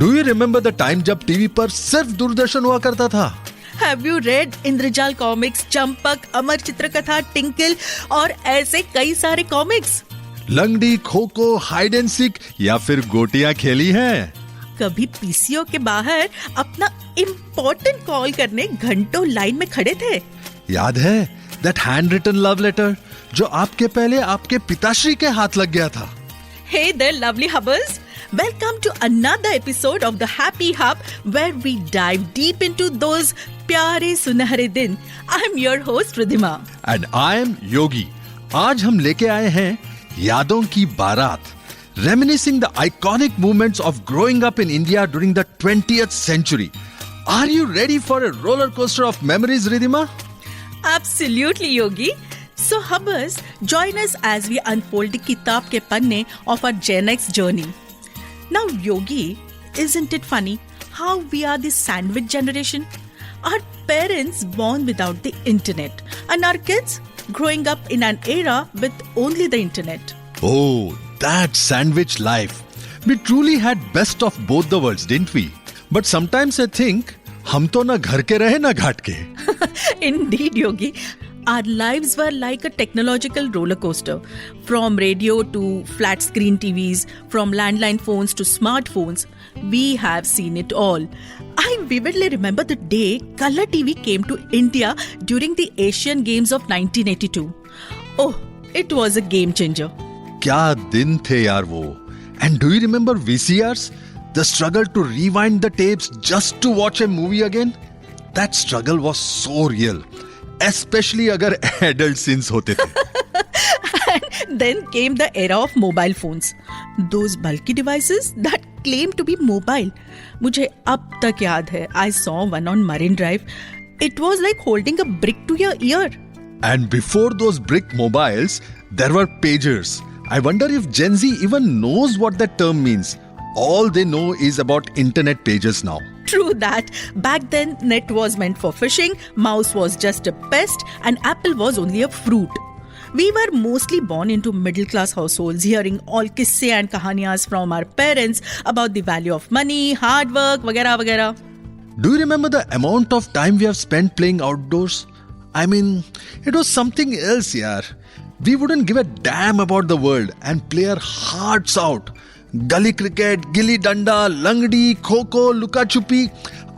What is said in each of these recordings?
Do you remember the time जब TV पर सिर्फ दूरदर्शन हुआ करता था? Have you read इंद्रजाल comics, Champak, Amar Chitrakatha, tinkle और ऐसे कई सारे कॉमिक्स? लंगड़ी, खो-खो, हाइड एंड सीक या फिर गोटियां खेली हैं? कभी पीसीओ के बाहर अपना इम्पोर्टेंट कॉल करने घंटों लाइन में खड़े थे? याद है that handwritten love letter जो आपके पहले आपके पिताश्री के हाथ लग गया था? Hey there, lovely hubbers. Welcome to another episode of the Happy Hub, where we dive deep into those प्यारे सुनहरे दिन. I'm your host Ridhima. And I am Yogi. आज हम लेके आए हैं यादों की बारात, reminiscing the iconic moments of growing up in India during the 20th century. Are you ready for a roller coaster of memories, Ridhima? Absolutely, Yogi. So, hubbers, join us as we unfold the kitab ke panne of our Gen X journey. Now, Yogi, isn't it funny how we are the sandwich generation? Our parents born without the internet, and our kids growing up in an era with only the internet. Oh, that sandwich life. We truly had best of both the worlds, didn't we? But sometimes I think हम तो ना घर के रहे ना घाट के. Indeed, Yogi. Our lives were like a technological roller coaster. From radio to flat screen TVs, from landline phones to smartphones, we have seen it all. I vividly remember the day color TV came to India during the Asian Games of 1982. Oh, it was a game changer. क्या दिन थे यार वो. And do you remember VCRs? The struggle to rewind the tapes just to watch a movie again? That struggle was so real. Especially अगर adult scenes होते थे. And then came the era of mobile phones. Those bulky devices that claim to be mobile. मुझे अब तक याद है, I saw one on Marine Drive. It was like holding a brick to your ear. And before those brick mobiles, there were pagers. I wonder if Gen Z even knows what that term means. All they know is about internet pages now. True that. Back then, net was meant for fishing, mouse was just a pest, and apple was only a fruit. We were mostly born into middle-class households, hearing all kisse and kahaniyas from our parents about the value of money, hard work, वगैरह वगैरह. Do you remember the amount of time we have spent playing outdoors? I mean, it was something else, yaar. We wouldn't give a damn about the world and play our hearts out. Gully cricket, gilli danda, langdi, kho-kho, luka-chupi.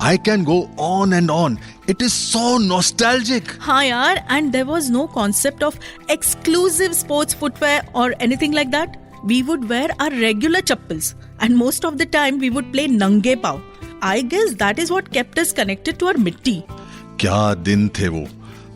I can go on and on. It is so nostalgic. हाँ यार, and there was no concept of exclusive sports footwear or anything like that. We would wear our regular chappals, and most of the time we would play nange pav. I guess that is what kept us connected to our mitti. क्या दिन थे वो.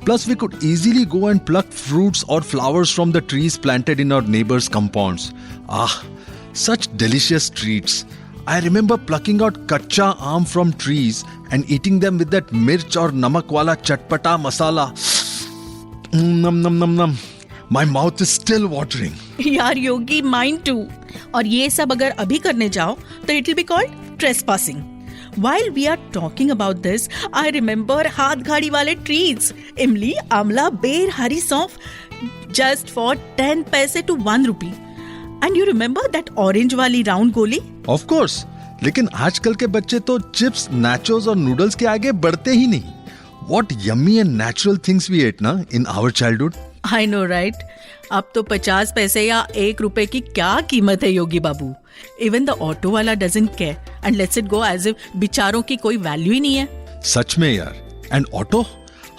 Plus, we could easily go and pluck fruits or flowers from the trees planted in our neighbors' compounds. Ah, such delicious treats. I remember plucking out kacha aam from trees and eating them with that mirch or namak wala chatpata masala. Num num num num. My mouth is still watering. यार योगी, mine too. और ये सब अगर अभी करने जाओ तो it will be called trespassing. While we are talking about this, I remember हाथ घाड़ी वाले treats. इमली, आमला, बेर, हरी सौंफ, just for 10 पैसे to 1 rupee. And you remember that orange वाली round गोली? Of course. लेकिन आजकल के बच्चे तो चिप्स, nachos और नूडल्स के आगे बढ़ते ही नहीं. What yummy and natural things we ate, na, in our childhood. I know, right? अब तो 50 पैसे या 1 रुपए की क्या कीमत है योगी बाबू. Even the auto वाला doesn't care and lets it go as if बेचारों की कोई वैल्यू ही नहीं है. सच में यार. And auto?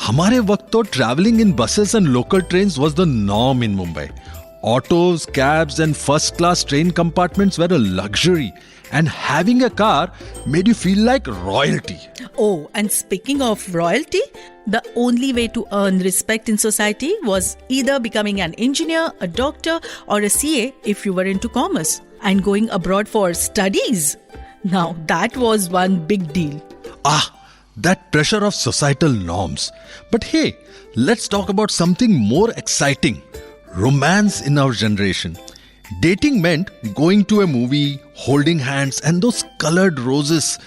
हमारे वक्त तो traveling in buses and local trains was the norm in Mumbai. Autos, cabs and first class train compartments were a luxury, and having a car made you feel like royalty. Oh, and speaking of royalty, the only way to earn respect in society was either becoming an engineer, a doctor or a CA if you were into commerce, and going abroad for studies. Now that was one big deal. Ah, that pressure of societal norms. But hey, let's talk about something more exciting. Romance in our generation. Dating meant going to a movie, holding hands and those colored roses.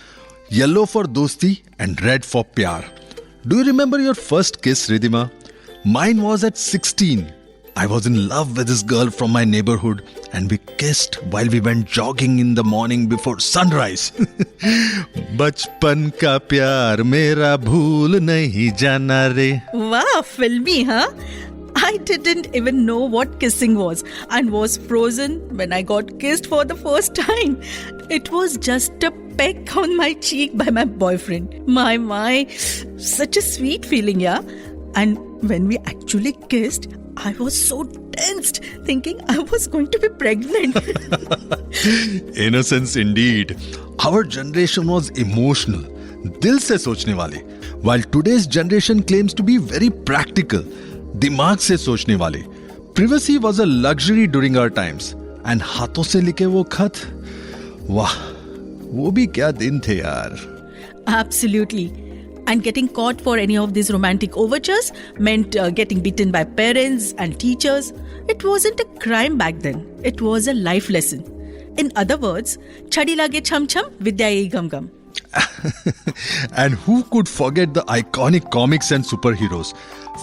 Yellow for dosti and red for pyar. Do you remember your first kiss, Ridhima? Mine was at 16. I was in love with this girl from my neighborhood and we kissed while we went jogging in the morning before sunrise. बचपन का प्यार मेरा भूल नहीं जाना रे. Wow, filmy, huh? I didn't even know what kissing was and was frozen when I got kissed for the first time. It was just a peck on my cheek by my boyfriend. My, such a sweet feeling, yeah? And when we actually kissed, I was so tensed, thinking I was going to be pregnant. Innocence indeed. Our generation was emotional, दिल से सोचने वाले, while today's generation claims to be very practical, दिमाग से सोचने वाले. Privacy was a luxury during our times, and हाथों से लिखे वो खत, वाह, वो भी क्या दिन थे यार. Absolutely. And getting caught for any of these romantic overtures meant getting beaten by parents and teachers. It wasn't a crime back then. It was a life lesson. In other words, chhadi lage chham chham, vidya yehi gam gam. And who could forget the iconic comics and superheroes?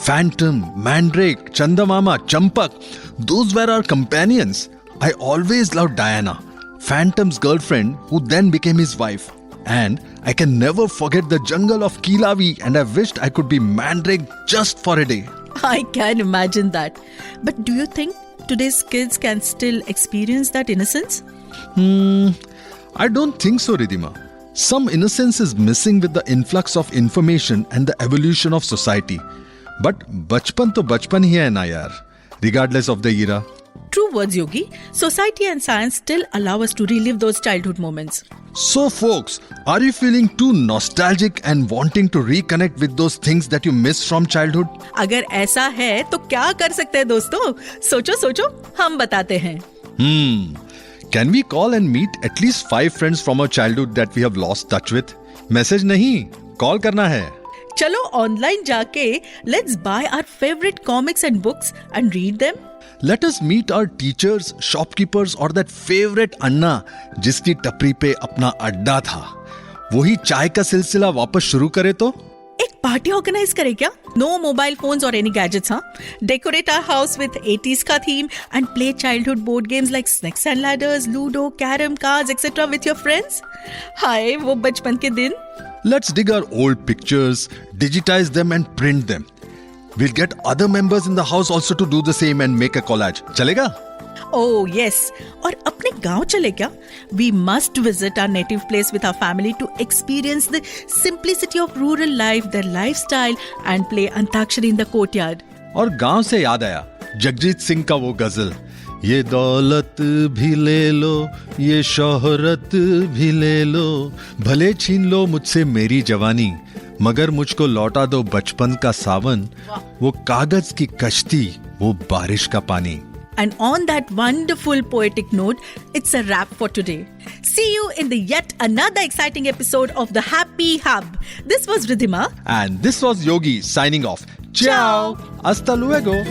Phantom, Mandrake, Chandamama, Champak. Those were our companions. I always loved Diana, Phantom's girlfriend who then became his wife. And I can never forget the jungle of Kilavi, and I wished I could be Mandrake just for a day. I can imagine that. But do you think today's kids can still experience that innocence? I don't think so, Ridhima. Some innocence is missing with the influx of information and the evolution of society. But bachpan to bachpan hi hai na yaar, regardless of the era. True words, Yogi. Society and science still allow us to relive those childhood moments. So folks, are you feeling too nostalgic and wanting to reconnect with those things that you missed from childhood? अगर ऐसा है तो क्या कर सकते हैं दोस्तों? सोचो, हम बताते हैं. Can we call and meet at least 5 friends from our childhood that we have lost touch with? Message नहीं, call करना है. चलो ऑनलाइन जाके let's buy our favorite comics and books and read them. Let us meet our teachers, shopkeepers or that favorite अन्ना जिसकी टपरी पे अपना अड्डा था. वही चाय का सिलसिला वापस शुरू करे तो? एक पार्टी ऑर्गेनाइज करें क्या? No mobile phones or any gadgets, huh? Decorate our house with 80s का theme and play childhood board games like Snakes and Ladders, Ludo, Carrom, cards, etc. with your friends. हाय वो बचपन के दिन. Let's dig our old pictures, digitize them and print them. We'll get other members in the house also to do the same and make a collage. चलेगा? Oh yes. और अपने गांव चले क्या? We must visit our native place with our family to experience the simplicity of rural life, their lifestyle and play antakshari in the courtyard. और गांव से याद आया जगजीत सिंह का वो गजल, ये दौलत भी ले लो, ये शोहरत भी ले लो, भले छीन लो मुझसे मेरी जवानी, मगर मुझको लौटा दो बचपन का सावन, वो कागज की कश्ती, वो बारिश का पानी. And on that wonderful poetic note, it's a wrap for today. See you in the yet another exciting episode of the Happy Hub. This was Ridhima. And this was Yogi signing off. Ciao. Hasta luego.